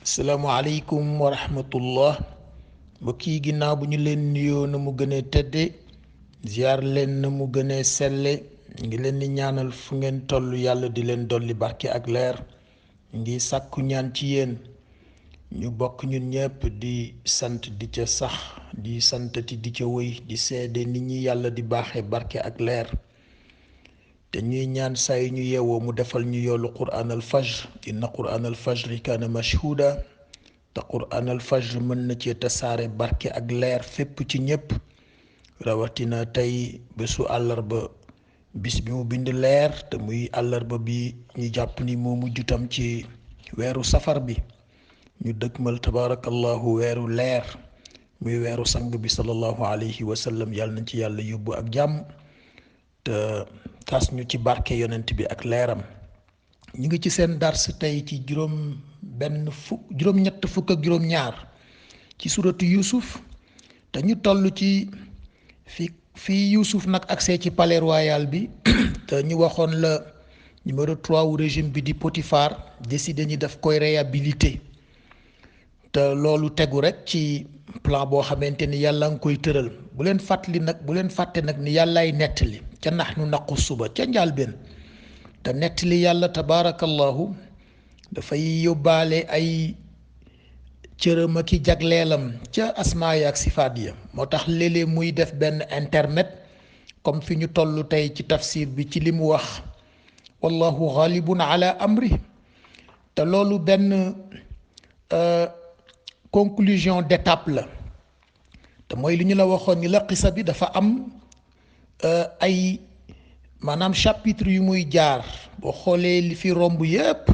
salaamaaleykum wa rahmatullah mbokk yi ginnaaw bu ñu leen nuyoo na mu gënee tëdde ziar leen na mu gënee selle ngi leen di ñaanal fu ngeen toll yàlla di leen dolli barke ak leer ngi sàkku ñaan ci yéen ñu bokk ñun ñëpp di sant di ca sax di santati di ca wëy di seede nit ñi yàlla di baaxee barke ak leer te ñuy ñaan saa yu ñu yeewoo mu defal ñu yoolu quraan al fajr inna quraan al fajri kaana mashhuuda te quraan al fajr mën na cee tasaare barke ak leer fépp ci ñépp rawatina tey bésu àllarba bis bi mu bind leer te muy àllarba bi ñu jàpp ni moo mujj tam ci weeru safar bi ñu dëkkmal tabaarakallahu weeru leer muy weeru sang bi sallallahu alayhi wa sallam yàlla nañ ci yàlla yóbbu ak jàmm te tas ñu ci barke yonent bi ak leeram ñu ngi ci seen dars tey ci juróom-ñett fukk ak juróom-ñaar ci suratu Yuusuf te ñu toll ci fii Yuusuf nag accès ci palais royal bi te ñu waxoon la numéro 3 wu régime bi di Potifar décidé ñi daf koy réhabilité te loolu tegu rek ci plan boo xamante ni yàlla nga koy tëral bu leen fàtte nag ni yàllaay nettali ca nahnu naqussu ba ca njàlbeen te nettali yàlla tabaarakallahu dafay yóbbaale ay cëram ak i jagleelam ca asmaa ya ak sifaat ya moo tax léeg-léeg muy def benn internet comme fi ñu toll tey ci tafsir bi ci li mu wax wallahu ghalibun ala amri te loolu benn conclusion d'étape la te mooy li ñu la waxoon ni la xisa bi dafa am ay maanaam chapitre yu muy jaar boo xoolee li fi romb yépp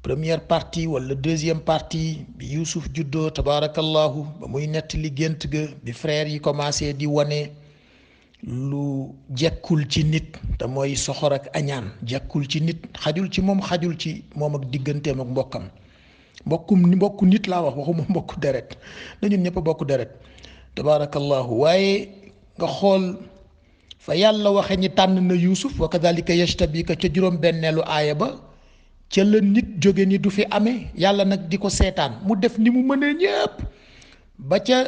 première partie wala deuxième partie bi Yuusuf juddoo tabaarakallahu ba muy nettali gént ga bi frère yi commencé di wane lu jekkul ci nit te mooy soxor ak añaan jekkul ci nit xajul ci moom ak digganteem ak mbokku nit laa waxuma mbokku deret na ñun ñëpp a bokk deret tabaarakallahu waaye nga xool fa yàlla waxe ñi tànn na Yuusuf wa kadhalika yajtabika ca juróom-benneelu aaya ba ca la nit jóge ni du fi amee yàlla nag di ko seetaan mu def ni mu mënee ñëpp ba ca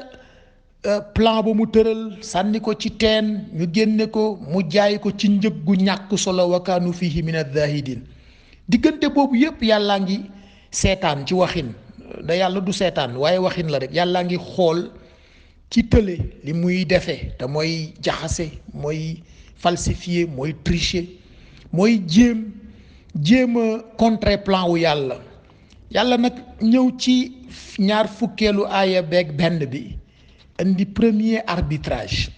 plan ba mu tëral sànni ko ci teen ñu génne ko mu jaay ko ci njëg gu ñàkk solo wa kaanu fihi min az-zahidin diggante boobu yëpp yàllaa ngi seetaan ci waxin da yàlla du seetaan waaye waxin la rek yàllaa ngi xool ci tële li muy defee te mooy jaxase mooy falsifier mooy tricher mooy jéem a contrer plan wu yàlla nag ñëw ci ñaar fukkeelu aaya beeg benn bi indi premier arbitrage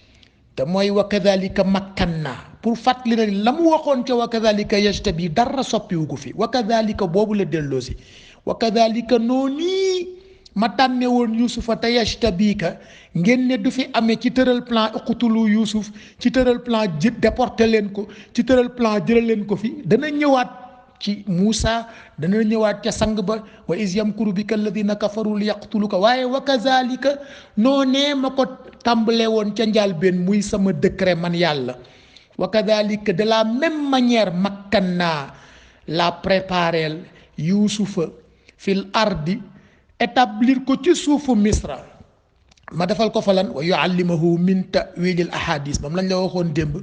te mooy wa kadhalika makkanna pour fàttali na la mu waxoon ca wa kadhalika yajtabi dara soppiwu ko fi wa kadhalika boobu la delloosi wa kadhalika noonu ma tànne woon Yuusufa te yajtabika ngeen ne du fi amee ci tëral plan uqtulu Yuusuf ci tëral plan déporté leen ko ci tëral plan jëral leen ko fi dana ñëwaat ci Muusa dana ñëwaat ca sang ba wa iz yamkuru bika alladina kafaru li yaqtuluka waaye wa kadhalika noonee ma ko tàmbale woon ca njàlbeen muy sama décret man yàlla wa kadhalika de la même manière makkanna la préparel Yuusufa fil ardi établir ko ci suufu Misra ma defal ko fa lan wa yuallimahu min ta'wilil ahadis moom lañ la waxoon démb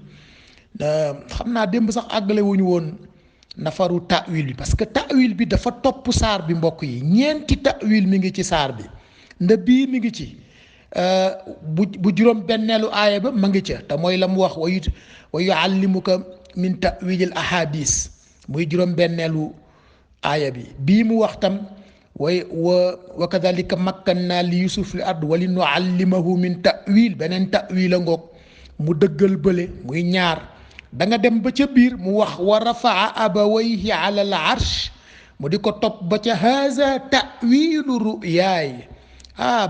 xam naa démb sax àggale wuñu woon nafaru ta'wil bi parce que ta'wil bi dafa topp saar bi mbokk yi ñeenti ta'wil mi ngi ci saar bi nda bii mi ngi ci bu juróom benneelu aaya ba ma ngi ca te mooy la mu wax wa yuallimuka min ta'wilil ahadis muy juróom benneelu aaya bi bii mu wax tam wa kadhalika makkanna li Yusuf li ard wa li nuallimahu min ta'wil beneen ta'wil a ngoog mu dëggal bële muy ñaar da nga dem ba ca biir mu wax wa rafaa abawayhi ala al arsh mu di ko topp ba ca haza ta'wilu ru'yaay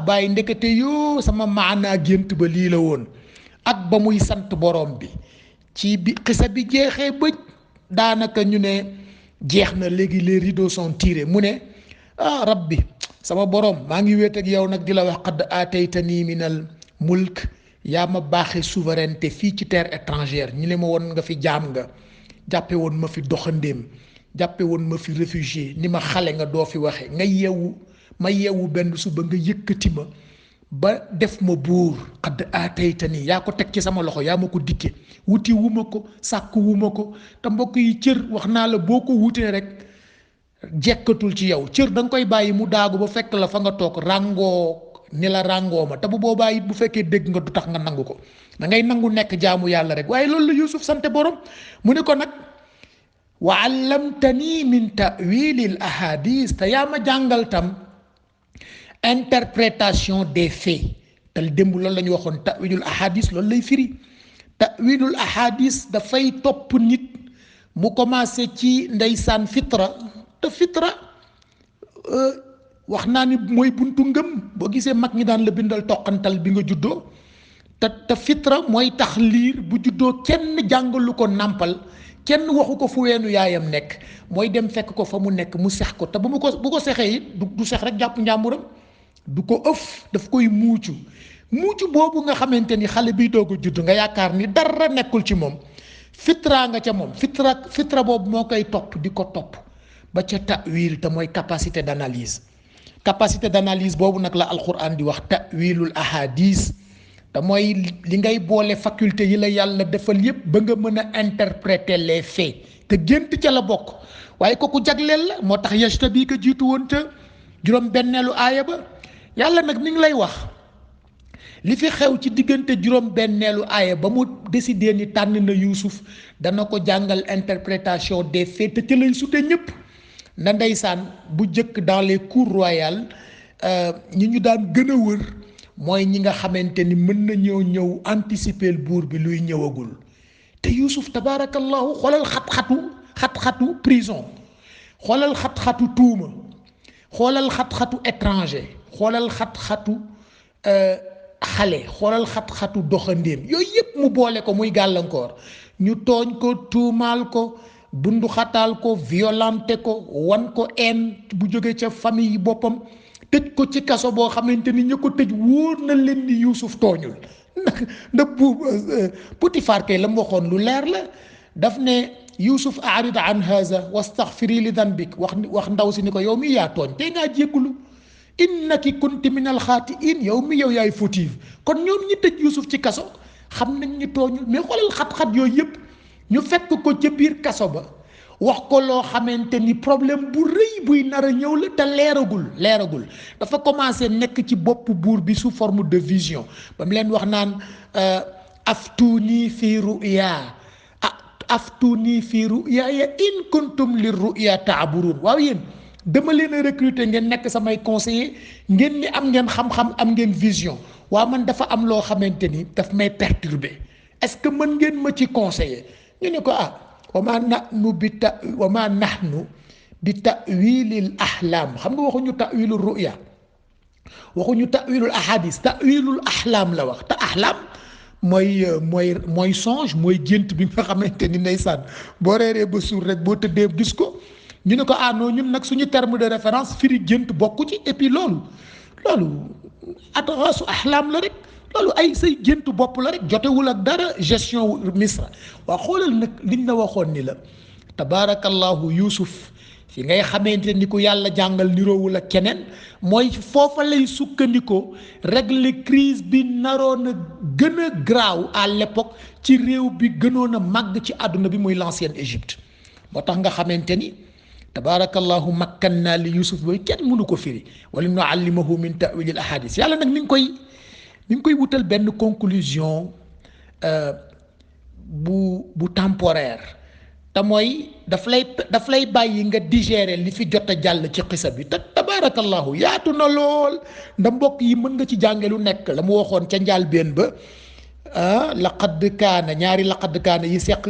bàyyi ndekete yoo sama maanaa gént ba lii la woon ak ba muy sant borom bi ci bi xisa bi jeexee ba daanaka ñu ne jeex na léegi les rideaux sont tirés mu ne rabbi sama borom maa ngi wéet ak yow nag di la wax qad aataytani minal mulk yaa ma baaxee souveraineté fii ci terre étrangère ñi ne ma woon nga fi jaam nga jàppe woon ma fi doxandéem jàppe woon ma fi réfugié ni ma xale nga doo fi waxe nga yeewu ma yeewu benn suba nga yëkkati ma ba def ma buur xadd aatayta nii yaa ko teg ci sama loxo yaa ma ko dikke wuti wu ma ko sàkk wu ma ko te mbokk yi cër wax naa la boo ko wutee rek jekkatul ci yow cër da nga koy bàyyi mu daagu ba fekk la fa nga toog ràngoo ni la ràngoo ma te bu boobaa it bu fekkee dégg nga du tax nga nangu ko da ngay nangu nekk jaamu yàlla rek waaye loolu la Yuusuf sante borom mu ne ko nag wa allamtani min ta'wilil ahadis te yaa ma jàngal tam interprétation des faits te démb loolu la ñu waxoon ta'wilul ahadis loolu lay firi ta'wilul ahadis dafay topp nit mu commencé ci ndeysaan fitra te fitra wax naa ni mooy buntu ngëm boo gisee mag ñi daan la bindal toqantal bi nga juddoo te fitra mooy tax liir bu juddoo kenn jàngalu ko nàmpal kenn waxu ko fu weenu yaayam nekk mooy dem fekk ko fa mu nekk mu sex ko te bu ko sexee it du sex rek jàpp njàmburam du ko ëf daf koy muucu boobu nga xamante ni xale biy doog a judd nga yaakaar ni dara nekkul ci moom fitra nga ca moom fitra boobu moo koy topp di ko topp ba ca ta'wil te mooy capacité d'analyse boobu nag la alquran di wax ta'wilul ahadis te mooy li ngay boole faculté yi la yàlla defal yépp ba nga mën a interpréter les faits te gént ca la bokk waaye kooku jagleel la moo tax yashta bii ko jiitu woon te juróom benneelu aaya ba yàlla nag mi ngi lay wax li fi xew ci diggante juróom benneelu aaya ba mu décidé ni tànn na Yuusuf dana ko jàngal interprétation des faits te ca lay sute ñëpp na ndeysaan bu jëkk dans les cours royales ñi ñu daan gën a wër mooy ñi nga xamante ni mën na ñëw anticiper buur bi luy ñëwagul te Yuusuf tabaarakallahu xoolal xat-xatu prison xoolal xat-xatu tuuma xoolal xat-xatu étranger xoolal xat-xatu xale xoolal xat-xatu doxandéem yooyu yëpp mu boole ko muy gàllankoor ñu tooñ ko tuumaal ko bundu xataal ko violenté ko wan ko en bu jóge ca famille yi boppam tëj ko ci kaso boo xamante ni ñu ko tëj wóor na leen ni Yuusuf tooñul ndax bu Potifar kay la mu waxoon lu leer la daf ne Yuusuf a'rid an haza wastaghfiri li danbik wax ndaw si ni ko yow mi yaa tooñ te ngaa jéggulu innaki kunti min alxaatiin yow yaay fautive kon ñoom ñi tëj Yuusuf ci kaso xam nañ ni tooñul mais xoolal xat-xat yooyu yëpp ñu fekk ko ca biir kaso ba wax ko loo xamante ni problème bu rëy buy nar a ñëw la te leeragul dafa commencé nekk ci bopp buur bi sous forme de vision ba mu leen wax naan aftuni fi ruya ya in kuntum lir ruya ta'burun waaw yéen dama leen a recruter ngeen nekk samay conseiller ngeen ni am ngeen xam-xam am ngeen vision waaw man dafa am loo xamante ni daf may perturber est-ce que mën ngeen ma ci conseiller ñu ne ko wa ma nahnu bi ta'wilil ahlam xam nga waxuñu ta'wilul ru'ya waxuñu ta'wilul ahadis ta'wilul ahlam la wax te ahlam mooy songe mooy gént bi nga xamante ni ndeysaan boo reeree ba suur rek boo tëddee gis ko ñu ne ko non ñun nag suñu terme de référence firi gént bokku ci et puis loolu atrasu ahlam la rek loolu ay say géntu bopp la rek jotewul ak dara gestion misra waa xoolal nag liñ la waxoon ni la tabaarakallahu Yuusuf fi ngay xamante ni ko yàlla jàngal niroowul ak keneen mooy foofa lay sukkandikoo régler crise bi naroon a gën a graaw à l'époque ci réew bi gënoon a màgg ci àdduna bi muy l'ancienne Égypte moo tax nga xamante ni tabaarakallahu makkanna li Yuusuf booy kenn mënu ko firi wala nuallimahu min ta'wilil ahadis yàlla nag mi ngi koy wutal benn conclusion bu temporaire te mooy daf lay bàyyi nga digérer li fi jot a jàll ci xisa bi te tabaarakallahu yaatu na lool nda mbokk yi mën nga ci jànge lu nekk la mu waxoon ca njàlbéen ba laqad kaana ñaari laqad kaana yi seq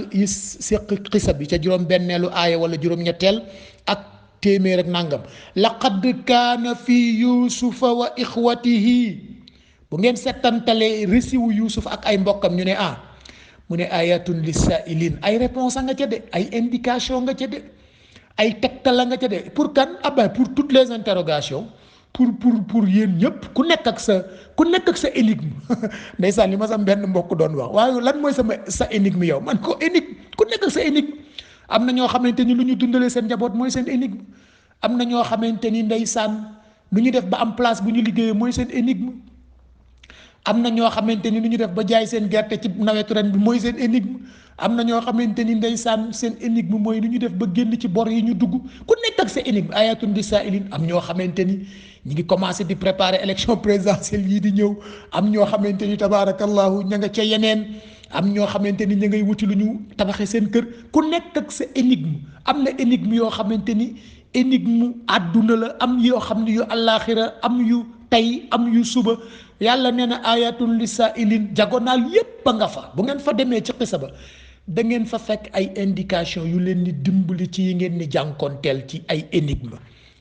xisa bi ca juróom-benneelu aaya wala juróom-ñetteel ak téeméer ak nangam laqad kaana fi yusufa wa ixwatihi bu ngeen settantalee récit wu Yuusuf ak ay mbokkam ñu ne mu ne ayatun lissaa'ilin ay réponse nga ca de ay indication nga ca de ay tegtal nga ca de pour kan pour toutes les interrogations pour yéen ñëpp ku nekk ak sa énigme ndeysaan li ma sam benn mbokk doon wax waaye lan mooy sa énigme yow man ko énigme ku nekk ak sa énigme am na ñoo xamante ni lu ñu dundalee seen njaboot mooy seen énigme am na ñoo xamante ni ndeysaan lu ñu def ba am place bu ñu liggéeyee mooy seen énigme am na ñoo xamante ni lu ñu def ba jaay seen gerte ci nawetu ren bi mooy seen énigme am na ñoo xamante ni ndeysaan seen énigme mooy lu ñu def ba génn ci bor yi ñu dugg ku nekk ak sa énigme ayatun li saa'ilin am ñoo xamante ni ñi ngi commencé di préparer élection présidentielle yii di ñëw am ñoo xamante ni tabaarakallahu ña nga ca yeneen am ñoo xamante ni ña ngay wuti lu ñu tabaxee seen kër ku nekk ak sa énigme am na énigme yoo xamante ni énigme àdduna la am yoo xam ne yu àllaaxira am yu tey am yu suba yàlla nee na ayatun li saa'ilin jagonaal yépp a nga fa bu ngeen fa demee ci xisa ba da ngeen fa fekk ay indication yu leen di dimbali ci yi ngeen ni jànkoonteel ci ay énigme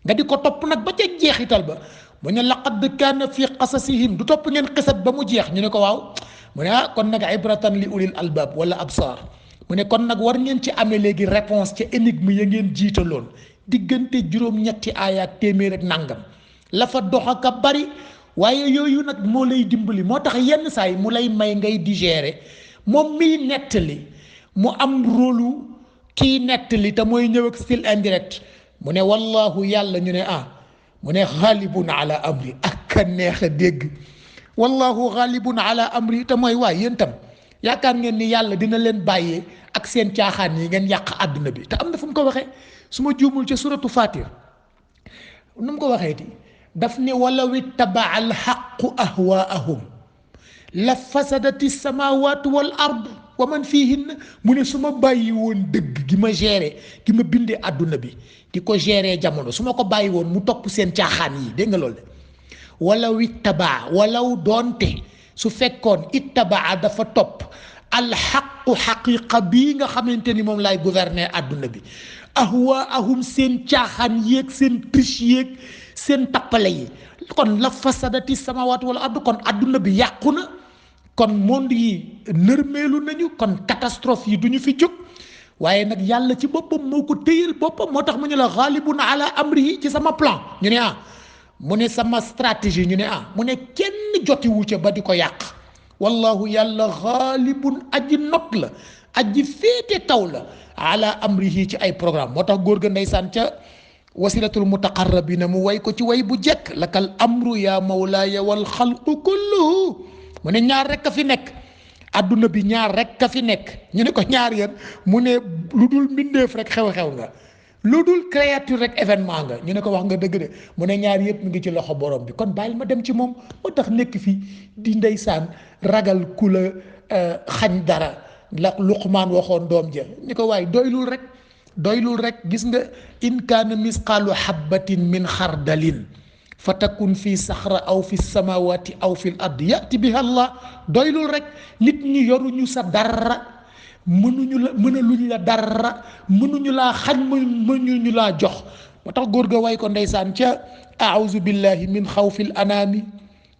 nga di ko topp nag ba ca jeexital ba mu ne laqad kaana fi qasasihim du topp ngeen xisab ba mu jeex ñu ne ko waaw mu ne kon nag ibratan li ulil albab wala absar mu ne kon nag war ngeen ci amee léegi réponse ca énigme ya ngeen jiitaloon diggante juróom-ñetti aaya ak téeméer ak nangam la fa dox aka bari waaye yooyu nag moo lay dimbali moo tax yenn saa yi mu lay may ngay digérer moom miy nettali mu am rôlu kii nettali te mooy ñëw ak style indirect mu ne wallahu yàlla ñu ne mu ne xaalibun ala amri ak a neex a dégg wallahu xaalibun ala amri te mooy waay yéen tam yaakaar ngeen ni yàlla dina leen bàyyee ak seen caaxaan yi ngeen yàq àdduna bi te am na fu mu ko waxee su ma juumul ca suratu fatir nu mu ko waxee ti daf ne walaw ittabaa alxaqu ahwaahum la fasadati samawatu wal ard wa man fihinna mu ne su ma bàyyi woon dëgg gi ma géré gi ma bindee àdduna bi di ko géré jamono su ma ko bàyyi woon mu topp seen caaxaan yi dégg nga loolu de walaw ittabaa walaw doonte su fekkoon ittabaa dafa topp alxaqu xaqiqa bii nga xamante ni moom laay gouverner àdduna bi ahwaahum seen caaxaan yéeg seen triche yéeg seen tappale yi kon la fasadati samawat wala ard kon àdduna bi yàqu na kon monde yi nërmeelu nañu kon catastrophe yi du ñu fi jóg waaye nag yàlla ci boppam moo ko téyal boppam moo tax mu ñu la xaalibun ala amrihi ci sama plan ñu ne mu ne sama stratégie ñu ne mu ne kenn jotiwu ca ba di ko yàq wallahu yàlla xaalibun aji not la aji féete kaw la ala amrihi ci ay programme moo tax góor ga ndeysaan ca wasilatul mutaqarrabina mu way ko ci way bu jekk lakal amru ya mawlaaya wal xalqu kulluhu mu ne ñaar rek a fi nekk adduna bi ñaar rek a fi nekk ñu ne ko ñaar yéen mu ne lu dul mbindeef rek xew-xew nga lu dul créature rek événement nga ñu ne ko wax nga dëgg de mu ne ñaar yëpp mu ngi ci loxo borom bi kon bàyyil ma dem ci moom moo tax nekk fii di ndeysaan ragal ku la xañ dara la Luqmaan waxoon doom ja ni ko waaye doylul rek gis nga in kaana misqaalu habbatin min xardalin fa takun fii saxra aw fi samawati aw fi l ard yati biha allah doylul rek nit ñi yoruñu sa dara mënaluñ la dara mënuñu laa xañ mënuñu laa jox moo tax góor ga way ko ndeysaan ca aauzu billahi min xawfi l anaami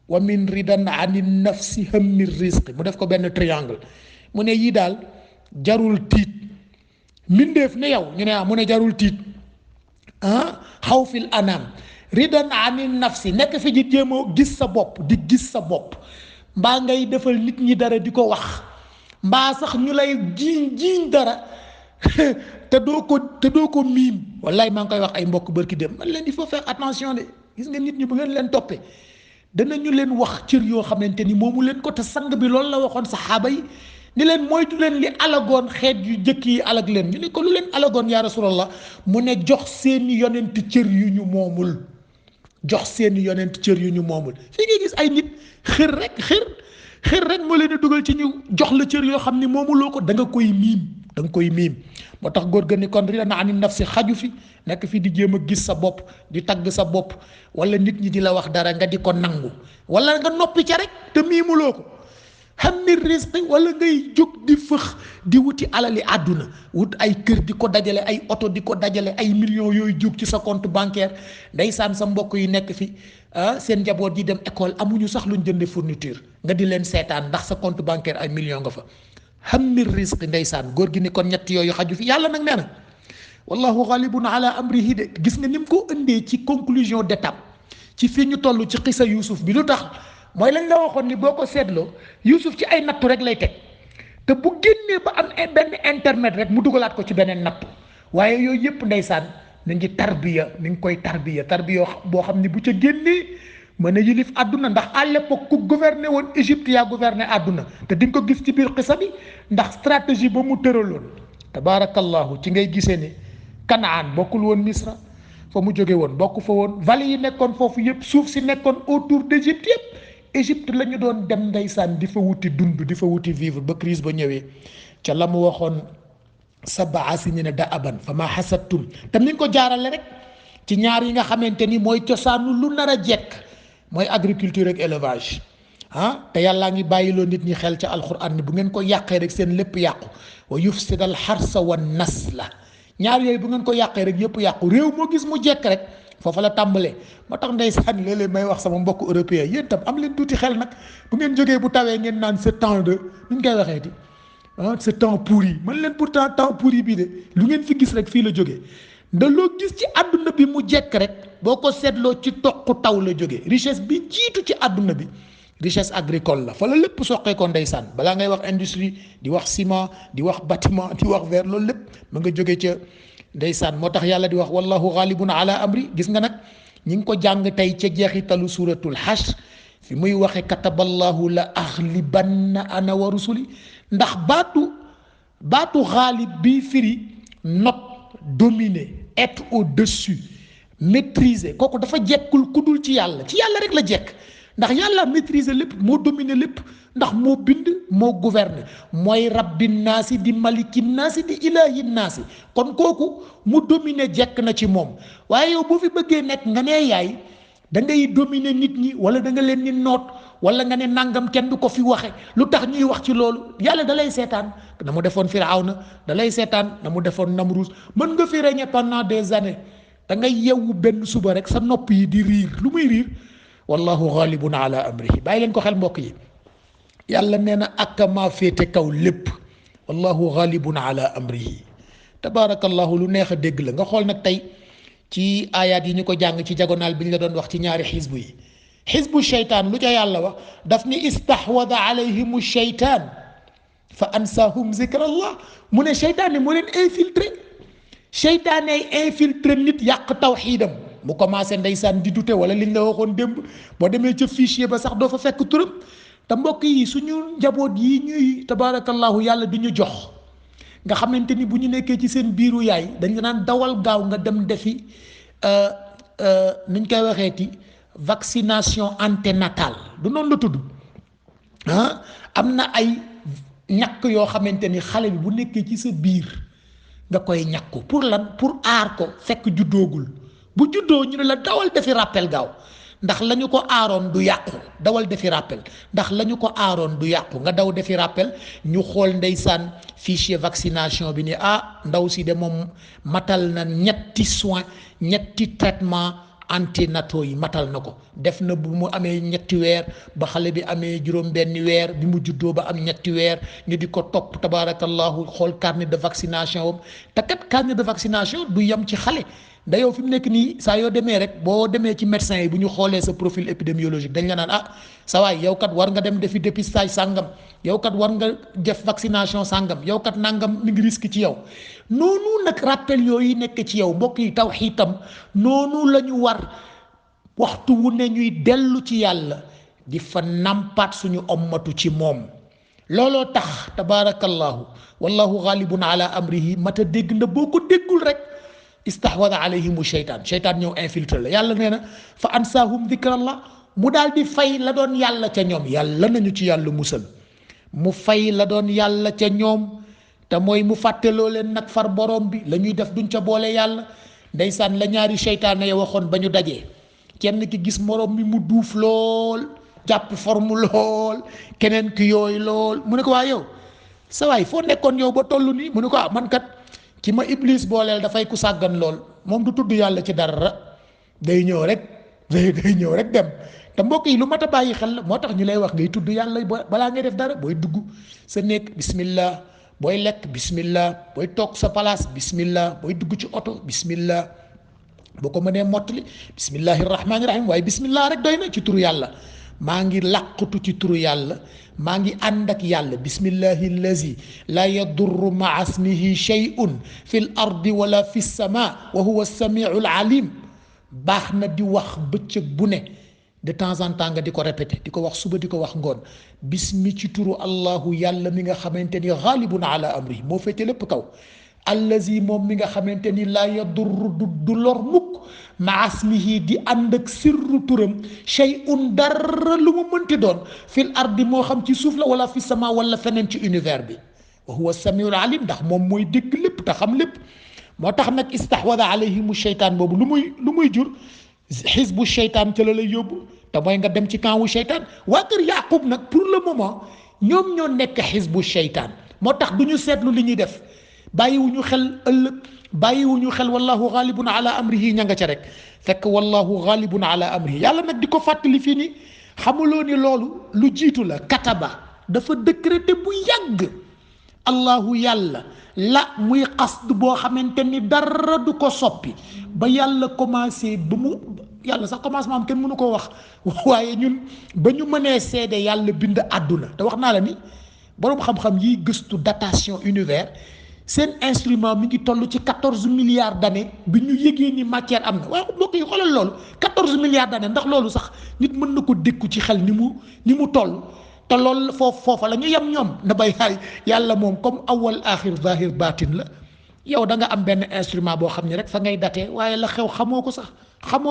wa min ridan ani nafsi hammi risqi mu def ko benn triangle mu ne yii daal jarul tiit mbindeef ne yow ñu ne mu ne jarul tiit xawfil anaam ridan ani nafsi nekk fi ji jéem a gis sa bopp di gis sa bopp mbaa ngay defal nit ñi dara di ko wax mbaa sax ñu lay jiiñ dara te doo ko miim wallaay maa ngi koy wax ay mbokk bërki dem man leen il faut faire attention de gis nga nit ñi bu ngeen leen toppee danañu leen wax cër yoo xamante ni moomu leen ko te sang bi loolu la waxoon saxaaba yi ni leen moytu leen li alagoon xeet yu jëkk yi alag leen ñu ne ko lu leen alagoon yaa rasulallah mu ne jox seeni yonent cër yu ñu moomul fii ngay gis ay nit xër rek moo leen di dugal ci ñu jox la cër yoo xam ni moomuloo ko da nga koy miim moo tax góor ga ni kon ridan ani nafsi xaju fi nekk fi di jéem a gis sa bopp di tagg sa bopp wala nit ñi di la wax dara nga di ko nangu wala nga noppi ca rek te miimuloo ko xam ni risque wala ngay jóg di fëx di wuti alali àdduna wut ay kër di ko dajale ay oto di ko dajale ay millions yooyu jóg ci sa compte bancaire ndeysaan sa mbokk yi nekk fi seen njaboot yi dem école amuñu sax luñ jënde fourniture nga di leen seetaan ndax sa compte bancaire ay millions nga fa xam ni risque ndeysaan góor gi ni kon ñett yooyu xaju fi yàlla nag nee na wallahu ghalibun ala amrihi de gis nga ni mu ko ëndee ci conclusion d'étape ci fii ñu toll ci xisa Yuusuf bi lu tax mooy lañ la waxoon ni boo ko seetloo Yuusuf ci ay nattu rek lay teg te bu génnee ba am benn intermède rek mu dugalaat ko ci beneen nattu waaye yooyu yëpp ndeysaan na ngi tarbiya ni ngi koy tarbiya boo xam ne bu ca génnee mën a yilif àdduna. ndax à l'époque ku gouverné woon Égypte yaa gouverné àdduna te di nga ko gis ci biir xisa bi ndax stratégie ba mu tëraloon tabaarakallahu ci ngay gisee ne Kanaan bokkul woon Misra fa mu jóge woon bokk fa woon vallée yi nekkoon foofu yëpp suuf si nekkoon autour d'Égypte yëpp Égypte la ñu doon dem ndeysaan di fa wuti dund di fa wuti vivre ba crise ba ñëwee ca la mu waxoon sab'a sinina da'aban fa ma hasadtum te ni nga ko jaarale rek ci ñaar yi nga xamante ni mooy cosaanu lu nar a jekk mooy agriculture ak élevage te yàllaa ngi bàyyiloo nit ñi xel ca alquran ni bu ngeen ko yàqee rek seen lépp yàqu wa yufsidal xarsa wa nasla ñaar yooyu bu ngeen ko yàqee rek yëpp yàqu réew moo gis mu jekk rek foofa la tàmbalee moo tax ndeysaan léeg-léeg may wax sama mbokk européen yéen tam am leen tuuti xel nag bu ngeen jógee bu tawee ngeen naan ce temps de nu ñu koy waxee di ce temps pourri man leen pourtant temps pourri bii de lu ngeen fi gis rek fii la jógee nda loo gis ci àdduna bi mu jekk rek boo ko seetloo ci toq taw la jógee richesse bi jiitu ci àdduna bi richesse agricole la fa la lépp soqee ko ndeysaan balaa ngay wax industrie di wax ciment di wax bâtiment di wax verre loolu lépp ma nga jógee ca ndeysaan moo tax yàlla di wax wallahu ghalibun ala amri gis nga nag ñi ngi ko jàng tey ca jeexitalu suratul hashr fi muy waxe kataballahu la aghlibanna ana wa rusuli ndax baatu xaalib bi firi not dominer être au-dessus maîtriser kooku dafa jekkul ku dul ci yàlla rek la jekk ndax yàlla maîtriser lépp moo dominer lépp ndax moo bind moo gouverner mooy rabbin naasi di malikin naasi di ilahin naasi kon kooku mu dominer jekk na ci moom waaye yow boo fi bëggee nekk nga ne yaay da ngay dominer nit ñi wala da nga leen ni noot wala nga ne nangam kenn du ko fi waxe lu tax ñuy wax ci loolu yàlla da lay seetaan na mu defoon Firawna da lay seetaan na mu defoon Namrus mën nga fi régner pendant des années da ngay yeewu benn suba rek sa nopp yi di riir lu muy riir wallahu ghalibun ala amrihi bàyyi leen ko xel mbokk yi yàlla nee na ak maa féete kaw lépp wallahu ghalibun ala amrihi tabaarakallahu lu neex a dégg la nga xool nag tey ci ayaat yi ñu ko jàng ci diagonale bi ñu la doon wax ci ñaari xisbu yi xisbu sheytaan lu ca yàlla wax daf ni istahwada alayhimu sheytaan fa ansahum zikrallah mu ne sheytaan ni mu leen infiltré sheytaan ay infiltré nit yàq tawxiidam mu commencé ndeysaan di dute wala liñ la waxoon démb boo demee ca fichier ba sax doo fa fekk turam te mbokk yi suñu njaboot yi ñuy tabaarakallahu yàlla di ñu jox nga xamante ni bu ñu nekkee ci seen biiru yaay dañ la naan dawal gaaw nga dem defi nuñ koy waxeeti vaccination anténatale du noonu la tudd am na ay ñàkk yoo xamante ni xale bi bu nekkee ci sa biir nga koy ñàkku pour lan pour aar ko fekk juddoogul bu juddoo ñu ne la dawal defi rappel gaaw ndax la ñu ko aaroon du yàqu dawal defi rappel ndax la ñu ko aaroon du yàqu nga daw defi rappel ñu xool ndeysaan fichier vaccination bi ni ndaw si de moom matal na ñetti traitement anténataux yi matal na ko def na bu mu amee ñetti weer ba xale bi amee juróom-benni weer bi mu juddoo ba am ñetti weer ñu di ko topp tabaarakallahu xool carnet de vaccination wam te kat carnet de vaccination du yem ci xale da yow fi mu nekk nii saa yoo demee rek boo demee ci médecin yi bu ñu xoolee sa profil épidémiologique dañ la naan sa waay yow kat war nga dem defi dépistage sàngam yow kat war nga def vaccination sàngam yow kat nangam mi ngi risque ci yow noonu nag rappel yooyu nekk ci yow mbokk yi tawxiitam noonu la ñu war waxtu wu ne ñuy dellu ci yàlla di fa nampaat suñu ommatu ci moom looloo tax tabaarakallahu wallahu ghalibun ala amrihi mata dégg na boo ko déggul rek istahwada alayhimu sheytaan ñëw infiltré la yàlla nee na fa ansahum dhikrallah mu daal di fay la doon yàlla ca ñoom yàlla nañu ci yàlla musal mu fay la doon yàlla ca ñoom te mooy mu fàtteloo leen nag far borom bi la ñuy def duñ ca boole yàlla ndeysaan la ñaari seytaane ya waxoon ba ñu dajee kenn ki gis morom mi mu duuf lool jàpp forme lool keneen ki yooyu lool mu ne ko waa yow sa waay foo nekkoon yow ba toll nii mu ne ko man kat ki ma iblis booleel dafay ku sàggan lool moom du tudd yàlla ci dara day ñëw rek dem te mbokk yi lu mat a bàyyi xel la moo tax ñu lay wax ngay tudd yàlla balaa ngay def dara booy dugg sa néeg bismillah booy lekk bismillah booy toog sa place bismillah booy dugg ci oto bismillah boo ko mënee mottali bismillahi rahmaani rahim waaye bismillah rek doy na ci turu yàlla maa ngi làqutu ci turu yàlla maa ngi ànd ak yàlla bismillahi allazi la yadurru maa ismihi shay'un fi l ardi wala fi sama wa huwa samiu alim baax na di wax bëccëg bu ne de temps en temps nga di ko répété di ko wax suba di ko wax ngoon bismi ci turu allahu yàlla mi nga xamante ni xaalibun ala amri moo féete lépp kaw allazi moom mi nga xamante ni laa yadurru du lor mukk ma asmihi di ànd ak sirru turam shay'un dara lu mu mënti doon fil ardi moo xam ci suuf la wala fi sama wala feneen ci univers bi wa huwa samiul alim ndax moom mooy dégg lépp te xam lépp moo tax nag istahwada alayhimu sheytaan boobu lu muy jur xisbu sheytaan ca la lay yóbbu te mooy nga dem ci camp wu sheytaan waa kër Yaaqub nag pour le moment ñoom ñoo nekk xisbu sheytaan moo tax du ñu seetlu li ñuy def bàyyiwuñu xel ëllëg bàyyiwuñu xel wallahu ghalibun ala amrihi ña nga ca rek fekk wallahu ghalibun ala amrihi yàlla nag di ko fàttali fii ni xamuloo ni loolu lu jiitu la kataba dafa décrété bu yàgg allahu yàlla la muy xasd boo xamante ni dara du ko soppi ba yàlla commencé ba mu yàlla sax commencement am kenn mënu koo wax waaye ñun ba ñu mënee seede yàlla bind àdduna te wax naa la ni boroom xam-xam yiy gëstu datation univers seen instrument mi ngi toll ci 14 milliards d'années bi ñu yëgee ni matière am na waaye mbokk yi xoolal loolu 14 milliards d'années ndax loolu sax nit mën na ko dékku ci xel ni mu toll te loolu foofa la ñu yem ñoom na bay yàlla moom comme awal axir zahir baatin la yow da nga am benn instrument boo xam ne rek fa ngay datee waaye la xew xamoo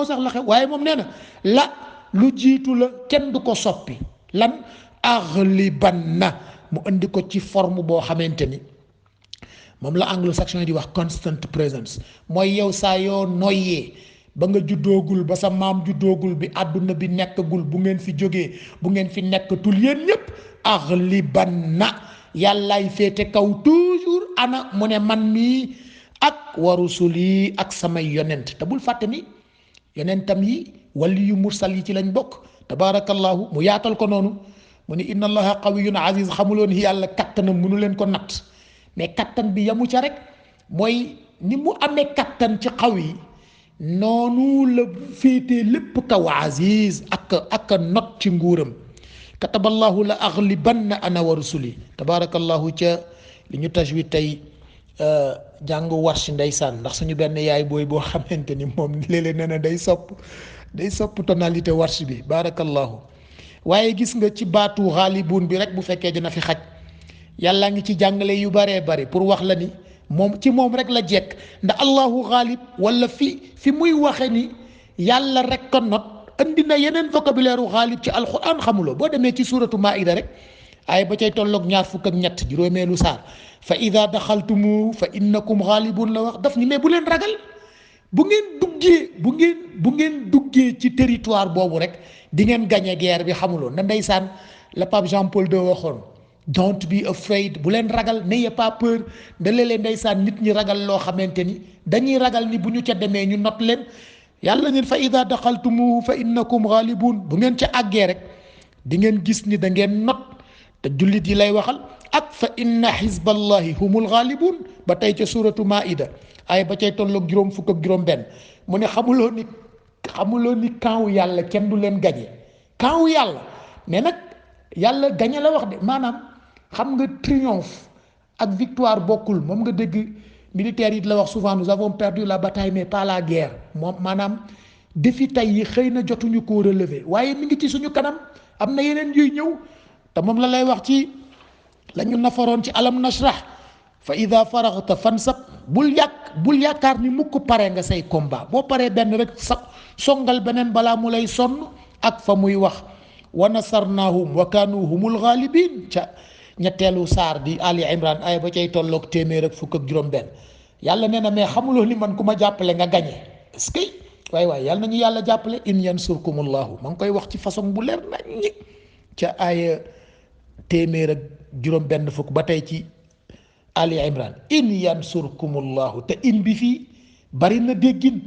sax la xew waaye moom nee na la lu jiitu la kenn du ko soppi lan aghliban na mu indi ko ci forme boo xamante ni moom la anglo-saxon yi di wax constant presence mooy yow saa yoo noyyee ba nga juddoogul ba sa maam juddoogul bi àdduna bi nekkagul bu ngeen fi jógee bu ngeen fi nekkatul yéen ñëpp aghliban na yàllaay féete kaw toujours ana mu ne man mii ak wa rusuli ak samay yonent te bul fàtte ni yonentam yi wali yu mursal yi ci lañ bokk tabaarakallahu mu yaatal ko noonu mu ne inna allaha qawiyyun aziz xamuloon yàlla kattanam mënu leen ko natt mais kattan bi yamu ca rek mooy ni mu amee kattan ci xaw yi noonu la féetee lépp kaw aziz ak not ci nguuram kataballahu la aghlibanna ana wa rusuli tabarakallahu ca li ñu tajwid tey jàng warsh ndeysaan ndax suñu benn yaay booy boo xamante ni moom léeg-léeg nee na day sopp tonalité warsh bi barakallahu waaye gis nga ci baatu xaalibuun bi rek bu fekkee dina fi xaj yàlla ngi ci jàngale yu baree bari pour wax la ni moom rek la jekk ndax allahu xaalib wala fi muy waxe ni yàlla rek ko not andi na yeneen vocabulaire u xaalib ci alquran xamuloo boo demee ci suratu maida rek ay ba cay tolloog 23 juróomeelu saar fa ida daxaltumu fa innakum xaalibun la wax daf ni mais bu leen ragal bu ngeen duggee ci territoire boobu rek di ngeen gagné guerre bi xamuloo na ndeysaan la Pape Jean Paul II waxoon don't be afraid bu leen ragal n'ayez pas peur da léeg-léeg ndeysaan nit ñi ragal loo xamante ni dañuy ragal ni bu ñu ca demee ñu not leen yàlla ñun fa ida daxaltumu fa innakum xaalibun bu ngeen ca àggee rek di ngeen gis ni da ngeen not te jullit yi lay waxal ak fa inna xizballahi humul xaalibun ba tey ca suratu maida ay ba cay tolloog juróom fukk ak juróom benn mu ne xamuloo ni kaawu yàlla kenn du leen gañe kaawu yàlla mais nag yàlla gañe la wax de maanaam xam nga triomphe ak victoire bokkul moom nga dégg militaires yi la wax souvent nous avons perdu la bataille mais pas la guerre moom maanaam défi tey yi xëy na jotuñu koo relever waaye mi ngi ci suñu kanam am na yeneen yuy ñëw te moom la lay wax ci la ñu nafaroon ci alam nashrah fa ida faraghta fansab bul yaakaar ni mukk pare nga say combat boo paree benn rek songal beneen balaa mu lay sonn ak fa muy wax wa nasarnahum wa kaanu humul ghalibin ca ñetteelu saar di Ali Imran ay ba cay tolloog téeméer ak fukk ak juróom benn yàlla nee na mais xamuloo ni man ku ma jàppale nga gañe est-ce que waay yàlla nañu yàlla jàppale in yansurkumullahu ma ngi koy wax ci façon bu leer nañ ca aaya téeméer ak juróom benn fukk ba tey ci Ali Imran in yansurkumullahu te in bi fii bari na déggin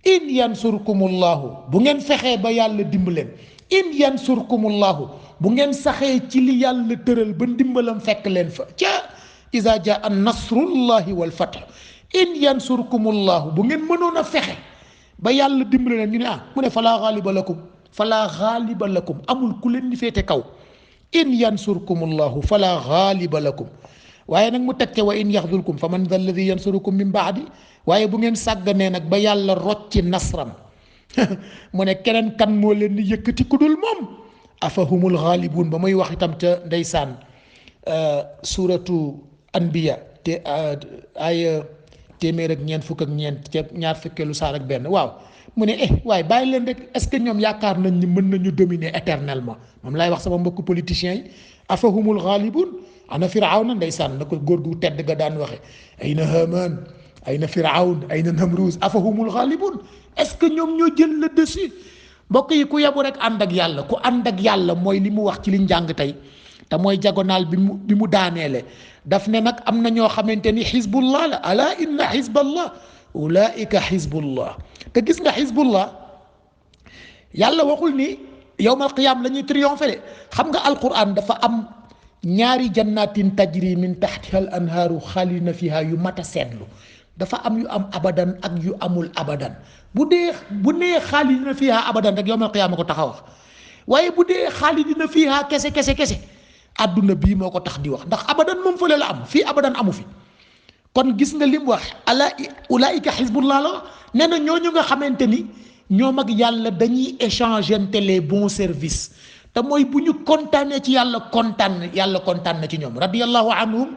in yansurkumullahu bu ngeen fexee ba yàlla dimbaleen in yansurkumullahu bu ngeen saxee ci li yàlla tëral ba ndimbalam fekk leen fa ca iza jaa nasrullahi wal fath in yansurkumullahu bu ngeen mënoon a fexe ba yàlla dimbale leen ñu ne mu ne falaa ghaaliba lakum fala xaaliba lakum, amul ku leen di féete kaw. in yansurkumullahu fala xaaliba lakum, waaye nag mu teg ca wa in yaxdulkum fa man dha alladi yansurukum min baadi, waaye bu ngeen sàgganee nag ba yàlla rocci nasram mu ne keneen kan moo leen di yëkkati ku dul moom. afa humul xaalibuun ba muy wax itam ca ndeysaan suuratu anbiya te ay téeméer ak ñeent fukk ak ñeent ca ñaar fukkeelu saar ak benn. waaw mu ne waaye bàyyi leen rek, est-ce que ñoom yaakaar nañ ni mën nañu dominer éternellement? moom laay wax sama mbokku politiciens yi. afa humul xaalibuun, ana firawna ndeysaan na ko góor gu tedd ga daan waxe, ayna Haamaan ayna firawn ayna Namruuz afa humul xaalibuun, est-ce que ñoom ñoo jël le dessus? mbokk yi ku yebu rek ànd ak yàlla, ku ànd ak yàlla mooy li mu wax ci liñ jàng tey te mooy diagonal bi mu daaneele. daf ne nag am na ñoo xamante ni xizbullah la, ala inna xizballah ulaika xizbullah. te gis nga xizbullah yàlla waxul ni yowmal qiyaam la ñuy triompher de. xam nga alquran dafa am ñaari jannatin tajri min taxtiha al anhaaru xaalidina fiha yu mat a seetlu. dafa am yu am abadan ak yu amul abadan. bu nee xaalidina fiha abadan rek yowmal qiyaama ko tax a wax, waaye bu dee xaalidina fiha kese àdduna bii moo ko tax di wax, ndax abadan moom fële la am, fii abadan amu fi. kon gis nga lim wax ala ulaika xizbullah la, nee na ñooñu nga xamante ni ñoom ak yàlla dañuy échanger les bons services, te mooy bu ñu kontaanee ci yàlla kontaan na ci ñoom. radiyallahu anhum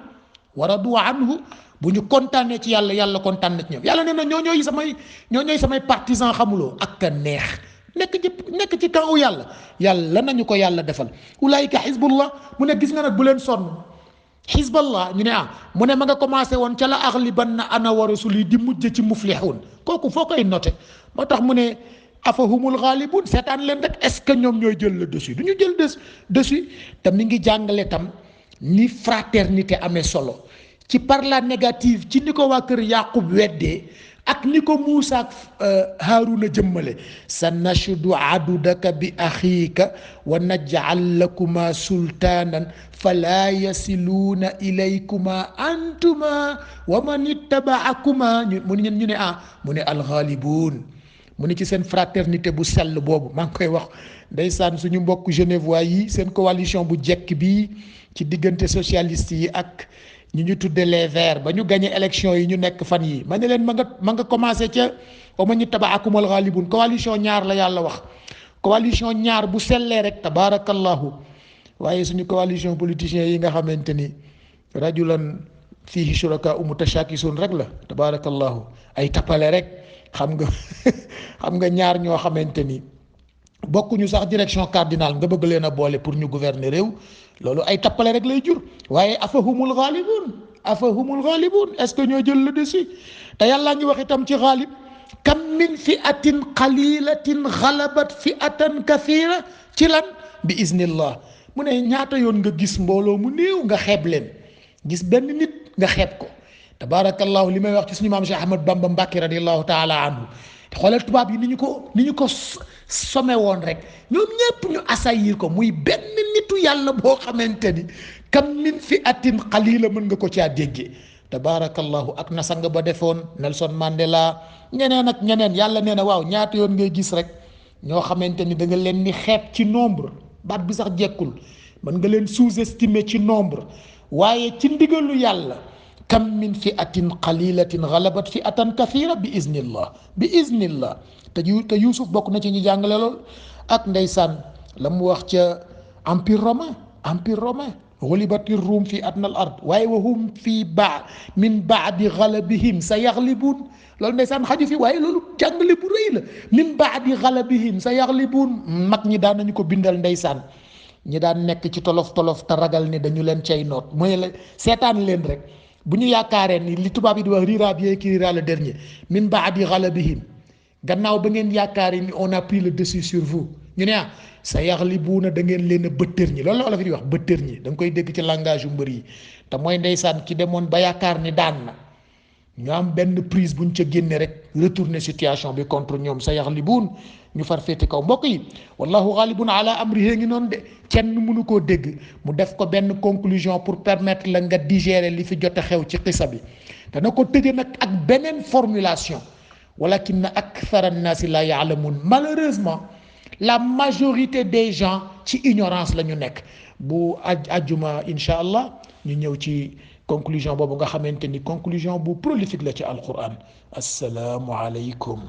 wa radu anhu, bu ñu kontaanee ci yàlla kontaan na ci ñoom. yàlla nee na ñooñooy samay partisan, xamuloo ak a neex nekk ci kaw yàlla nañu ko yàlla defal. ulaayika xizbullah, mu ne gis nga nag bu leen sonn. xizballah ñu ne mu ne ma nga commencé woon ca la aghlibanna ana wa rusuli di mujj ci muflihun. kooku foo koy noté, moo tax mu ne afa humul ghalibun, seetaan leen rek, est-ce que ñoom ñooy jël le dessus? du ñu jël dessus. te mi ngi jàngale tam ni fraternité amee solo ci par la négative, ci ni ko waa kër Yaqub weddee ak ni ko Muusa ak Haaruna jëmmale. sa nashudu adudaka bi axiika wa naj'al lakuma sultaanan fala yasiluuna ilaykuma antuma wa man ittabaakuma. mu ne alxaalibuun, mu ne ci seen fraternité bu sell boobu. maa ngi koy wax ndeysaan suñu mbokk genevois yi, seen coalition bu jekk bi ci diggante socialiste yi ak ñu ñu tudde les verts, ba ñu gagné élection yi ñu nekk fan yi. ma ne leen ma nga commencé ca wa man ittabakum al-ghalibun. coalition ñaar la yàlla wax, coalition ñaar bu sellee rek tabarakallahu. waaye suñu coalition politiciens yi nga xamante ni rajulan fihi shuraka mutashakisun rek la tabarakallahu, ay tappale rek. xam nga ñaar ñoo xamante ni bokkuñu sax direction cardinal nga bëgg leen a boole pour ñu gouverner réew, loolu ay tappale rek lay jur. waaye afa humul ghalibun, est-ce que ñoo jël le dessus? te yàllaa ngi wax itam ci ghalib, kam min fi'atin qalilatin ghalabat fi'atan kathira, ci lan? bi iznillah. mu ne ñaata yoon nga gis mbooloo mu néew nga xeeb leen, gis benn nit nga xeeb ko. tabarakallahu, li may wax ci suñu maam Cheikh Ahmad Bamba Mbàkke radiyallahu taala anhu. xoolal tubaab yi ni ñu ko some woon rek, ñoom ñëpp ñu assaillir ko, muy benn nitu yàlla boo xamante ni kam min fi atin qalila mën nga ko caa déggee. tabarakallahu, ak na sang ba defoon Nelson Mandela, ñeneen ak ñeneen. yàlla nee na waaw, ñaata yoon ngay gis rek ñoo xamante ni da nga leen ni xeeb ci nombre, baat bi sax jekkul, mën nga leen sous-estimer ci nombre, waaye ci ndigalu yàlla kam min fi'atin qalilatin ghalabat fi'atan kathira bi iznillah. te Yuusuf bokk na ci ñu jàngale lool. ak ndeysaan la mu wax ca empire romain ghulibatir rum fi adnal ard, waaye wa hum min ba'di ghalabihim sa yaghlibuun. loolu ndeysaan xaju fi, waaye loolu jàngale bu rëy la. min ba'di ghalabihim sa yaghlibuun. mag ñi daan nañu ko bindal ndeysaan, ñi daan nekk ci tolof te ragal ni dañu leen cay noot, mooy la seetaan leen rek. bu ñu yaakaaree ni li tubaab yi di wax rira bien qui rira le dernier, min ba'di ghalabihim, gannaaw ba ngeen yaakaaree ni on a pris le dessus sur vous, ñu ne sa yaghlibuuna, da ngeen leen a bëttër ñi. loolu la olof yi di wax bëttër ñi, da nga koy dégg ci langage yu mbër yi. te mooy ndeysaan ki demoon ba yaakaar ni daan na, ñu am benn prise bu ñu ca génne rek retourner situation bi contre ñoom, sa yaghlibuun, ñu far féete kaw. mbokk yi, wallahu ghalibun ala amrihi ngi noonu de, kenn mënu koo dégg mu def ko benn conclusion pour permettre la nga digérer li fi jot a xew ci xisa bi. dana ko tëje nag ak beneen formulation, walakinna akthara annaasi la ya'lamun. malheureusement la majorité des gens ci ignorance la ñu nekk. bu ajjuma incha allah ñu ñëw ci conclusion boobu nga xamante ni conclusion bu prolifique la ci alquran. assalaamu aleykum.